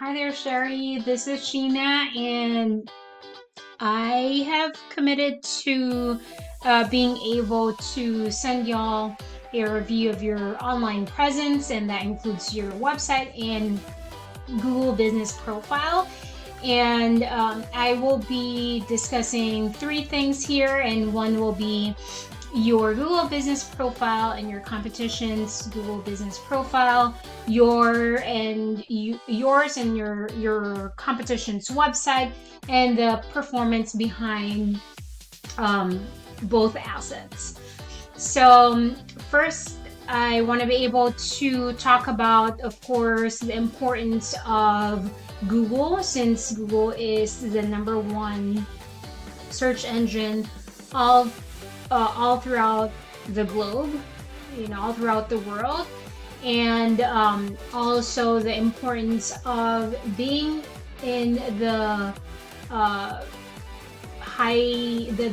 Hi there, Sherry. This is Sheena, and I have committed to being able to send y'all a review of your online presence, and that includes your website and Google Business Profile. And I will be discussing three things here, and one will be your Google Business Profile and your competition's Google Business Profile, yours and your competition's website, and the performance behind both assets. So first, I want to be able to talk about, of course, the importance of Google, since Google is the #1 search engine of all throughout the globe, all throughout the world, and also the importance of being in the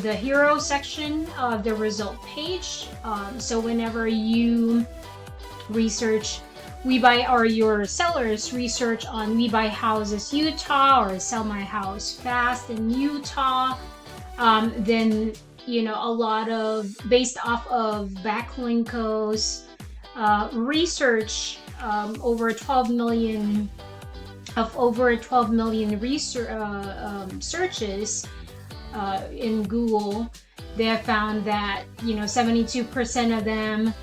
the hero section of the result page. So whenever you research We Buy, or your sellers research on We Buy Houses Utah or Sell My House Fast in Utah, then a lot of, based off of backlinks research, over 12 million searches in Google, they have found that 72% of them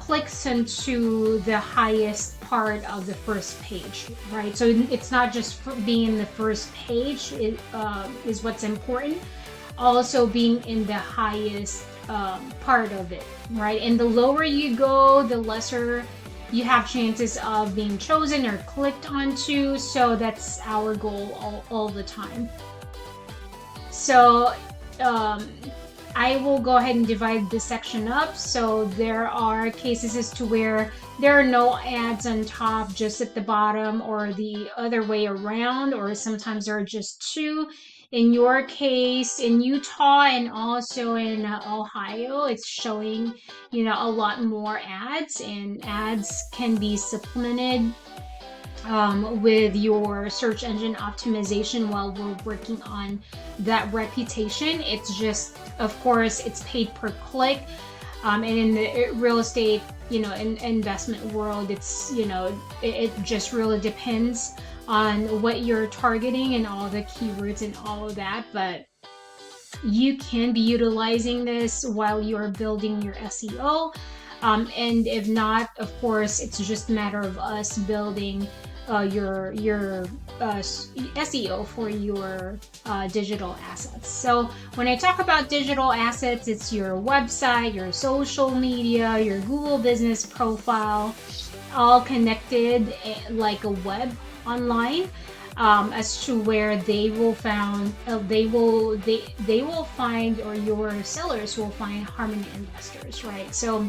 clicks into the highest part of the first page, right? So it's not just being in the first page is what's important, also being in the highest part of it, right? And the lower you go, the lesser you have chances of being chosen or clicked onto. So that's our goal all the time. So I will go ahead and divide this section up. So there are cases as to where there are no ads on top, just at the bottom, or the other way around, or sometimes there are just two. In your case, in Utah and also in Ohio, it's showing, a lot more ads, and ads can be supplemented with your search engine optimization while we're working on that reputation. It's just, of course, it's paid per click. And in the real estate, in investment world, it's, it just really depends on what you're targeting and all the keywords and all of that. But you can be utilizing this while you're building your SEO. And if not, of course, it's just a matter of us building your SEO for your digital assets. So when I talk about digital assets, it's your website, your social media, your Google Business Profile, all connected like a web online, as to where they will find, or your sellers will find Harmony investors, right? So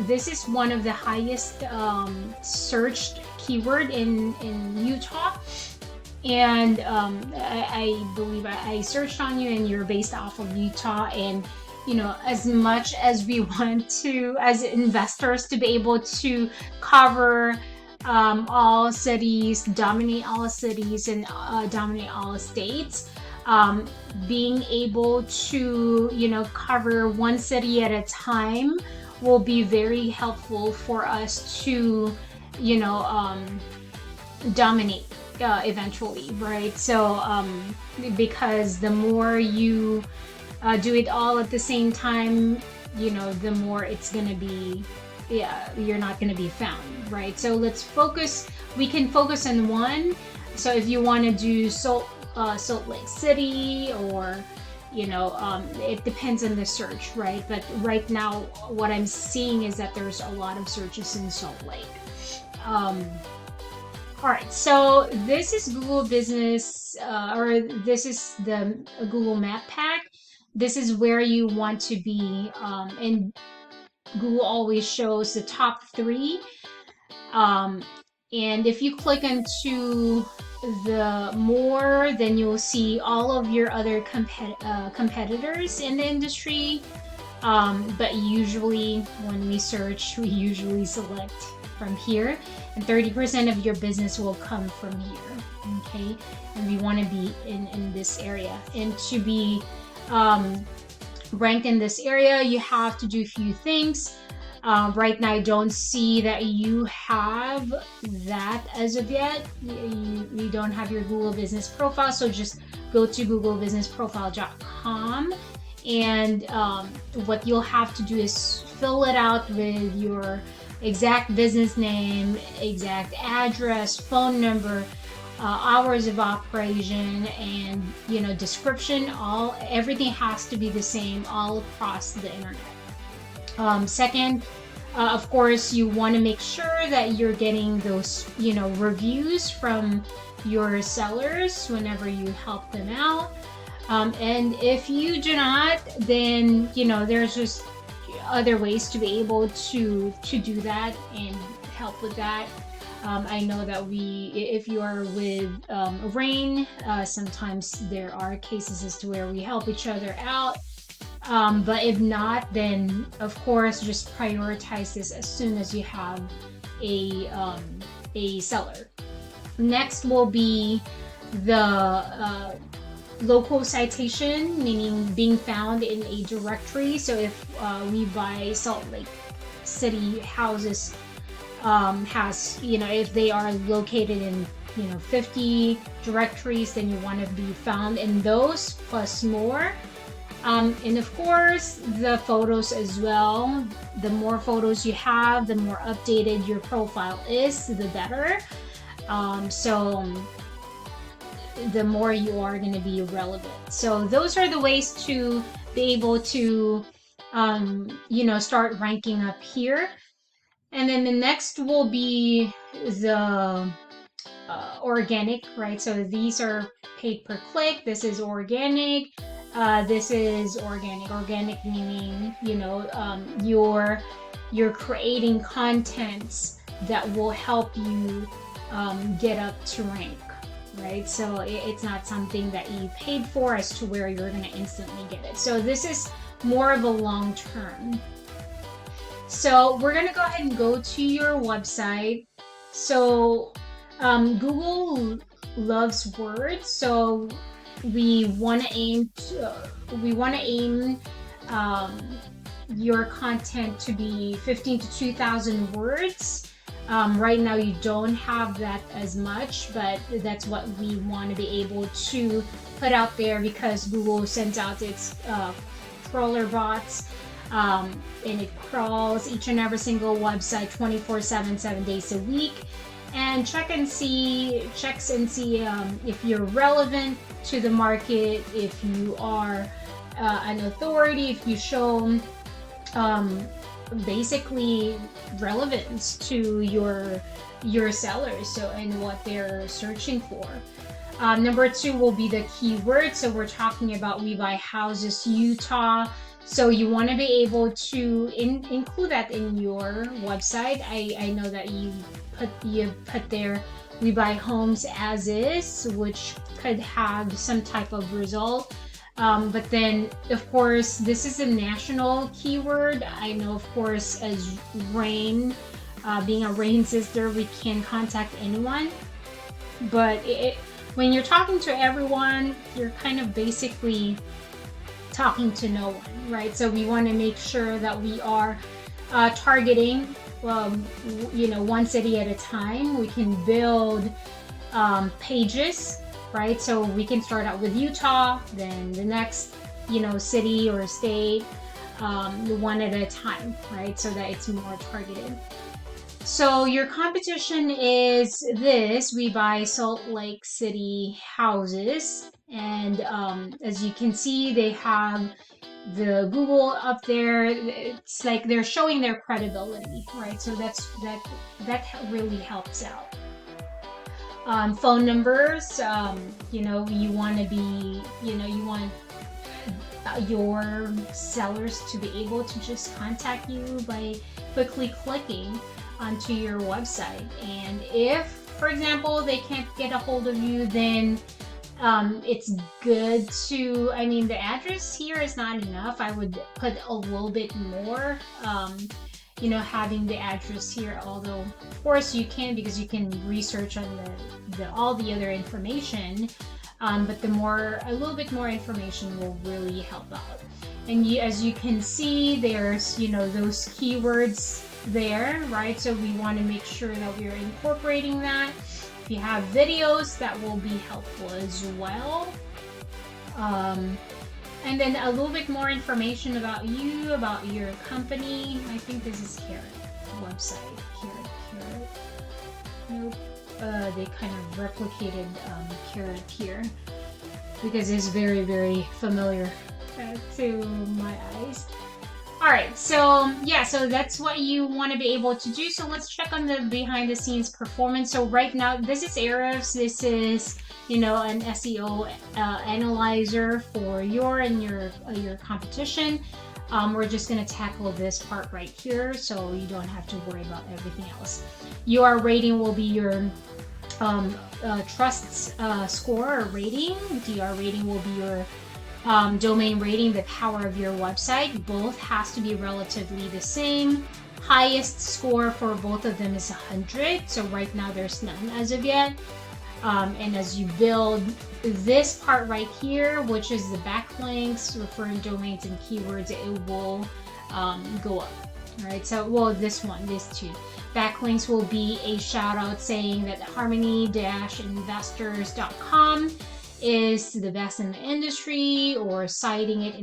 this is one of the highest searched keyword in Utah, and I believe I searched on you, and you're based off of Utah. And as much as we want to, as investors, to be able to cover all cities, dominate all cities, and dominate all states, being able to cover one city at a time will be very helpful for us to dominate eventually, right? So because the more you do it all at the same time, the more it's gonna be, you're not gonna be found, right? So we can focus on one. So if you want to do Salt Lake City, or it depends on the search, right? But right now what I'm seeing is that there's a lot of searches in Salt Lake. All right, so this is Google Business, or this is the Google Map Pack. This is where you want to be, and Google always shows the top 3. And if you click into the more, then you'll see all of your other competitors in the industry, But usually when we search, we usually select from here, and 30% of your business will come from here. Okay, and we want to be in this area, and to be ranked in this area, you have to do a few things. Right now, I don't see that you have that as of yet. You don't have your Google Business Profile, so just go to googlebusinessprofile.com, and what you'll have to do is fill it out with your exact business name, exact address, phone number, hours of operation, and description. Everything has to be the same all across the internet. Second, of course, you want to make sure that you're getting those reviews from your sellers whenever you help them out. And if you do not, then there's just other ways to be able to do that and help with that. I know that if you are with Rain, sometimes there are cases as to where we help each other out. But if not, then of course just prioritize this as soon as you have a seller. Next will be the local citation, meaning being found in a directory. So if We Buy Salt Lake City houses has, if they are located in 50 directories, then you want to be found in those plus more. And of course the photos as well. The more photos you have, the more updated your profile is, the better. So the more you are going to be relevant. So those are the ways to be able to start ranking up here. And then the next will be the organic, right? So these are paid per click. This is organic. This is organic. Organic meaning, you're creating contents that will help you get up to rank, right? So it's not something that you paid for as to where you're going to instantly get it. So this is more of a long term. So we're going to go ahead and go to your website. So Google loves words, so we want to aim your content to be 15 to 2,000 words. Right now you don't have that as much, but that's what we want to be able to put out there, because Google sends out its crawler bots, and it crawls each and every single website 24/7, 7 days a week, and checks and see if you're relevant to the market, if you are an authority, if you show basically relevance to your sellers, so and what they're searching for. Number 2 will be the keyword. So we're talking about We Buy Houses Utah. So you want to be able to include that in your website. I know that you put there We Buy Homes As Is, which could have some type of result. But then, of course, this is a national keyword. I know, of course, as Rain, being a Rain sister, we can contact anyone. But when you're talking to everyone, you're kind of basically talking to no one, right? So we want to make sure that we are targeting, one city at a time. We can build pages, right? So we can start out with Utah, then the next, city or state, one at a time, right? So that it's more targeted. So your competition is this: We Buy Salt Lake City houses. And as you can see, they have the Google up there. It's like they're showing their credibility, right? So that really helps out. Phone numbers, you want to be, you want your sellers to be able to just contact you by quickly clicking onto your website. And if, for example, they can't get a hold of you, then it's good to, I mean, the address here is not enough. I would put a little bit more, having the address here, although of course you can, because you can research on the all the other information. But a little bit more information will really help out. And as you can see, there's, those keywords there, right? So we want to make sure that we're incorporating that. If you have videos, that will be helpful as well. And then a little bit more information about you, about your company. I think this is Carrot website. Carrot. Nope. They kind of replicated Carrot here because it's very, very familiar to my eyes. All right, so yeah, so that's what you want to be able to do. So let's check on the behind the scenes performance. So right now, this is Ahrefs. This is, an SEO analyzer for your competition. We're just going to tackle this part right here, so you don't have to worry about everything else. Your rating will be your trust score or rating. DR rating will be your domain rating, the power of your website. Both has to be relatively the same. Highest score for both of them is 100. So right now there's none as of yet. And as you build this part right here, which is the backlinks, referring domains and keywords, it will go up. All right, so these two backlinks will be a shout out saying that harmony-investors.com is the best in the industry, or citing it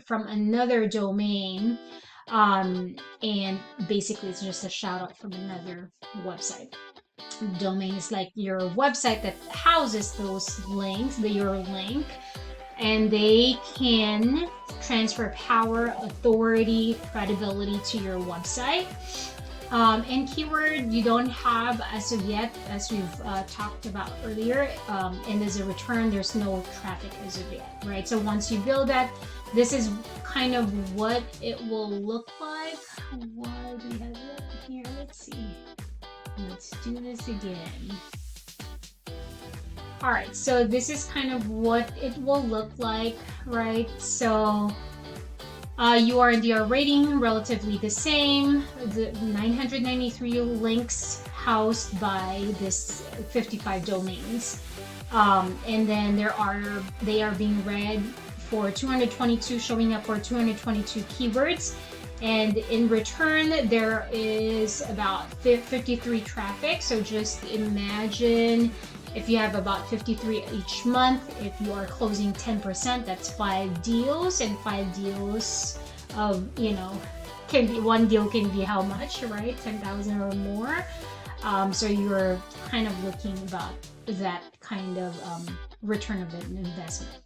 from another domain, and basically it's just a shout out from another website. Domain is like your website that houses those links, your link, and they can transfer power, authority, credibility to your website. And keyword you don't have as of yet, as we've talked about earlier, and as a return there's no traffic as of yet, right? So once you build that, this is kind of what it will look like. Why do we have it here? Let's see. Let's do this again. All right, so this is kind of what it will look like, right? So URL rating relatively the same. The 993 links housed by this 55 domains, and then they are being read for 222, showing up for 222 keywords. And in return, there is about 53 traffic. So just imagine if you have about 53 each month, if you are closing 10%, that's 5 deals, and 5 deals of, one deal can be how much, right? 10,000 or more. So you're kind of looking about that kind of return of an investment.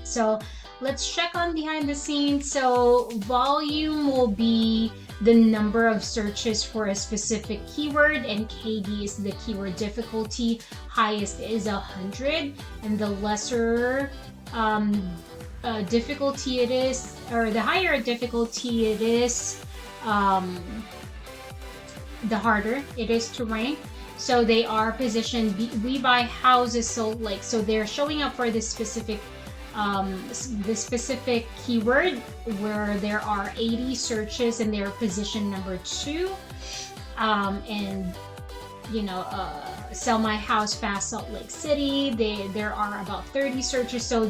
So let's check on behind the scenes. So volume will be the number of searches for a specific keyword, and KD is the keyword difficulty. Highest is 100, and the lesser difficulty it is, or the higher difficulty it is, the harder it is to rank. So they are positioned. We buy houses Salt Lake, so they're showing up for this specific keyword where there are 80 searches, and they're position number 2. And sell my house fast Salt Lake City, there are about 30 searches. So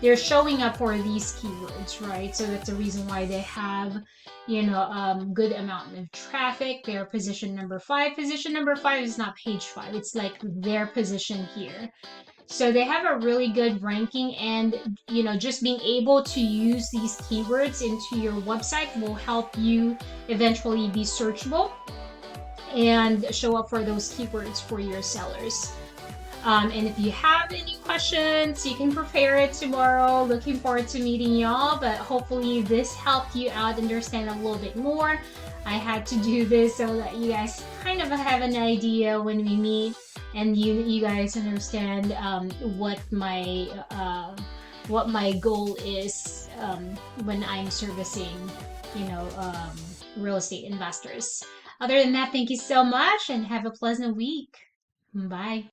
they're showing up for these keywords, right? So that's the reason why they have good amount of traffic. They're position number 5. Position number 5 is not page 5, it's like their position here. So they have a really good ranking, and just being able to use these keywords into your website will help you eventually be searchable and show up for those keywords for your sellers. And if you have any questions, you can prepare it tomorrow. Looking forward to meeting y'all, but hopefully this helped you out understand a little bit more. I had to do this so that you guys kind of have an idea when we meet, and you guys understand what my goal is when I'm servicing real estate investors. Other than that, thank you so much and have a pleasant week. Bye.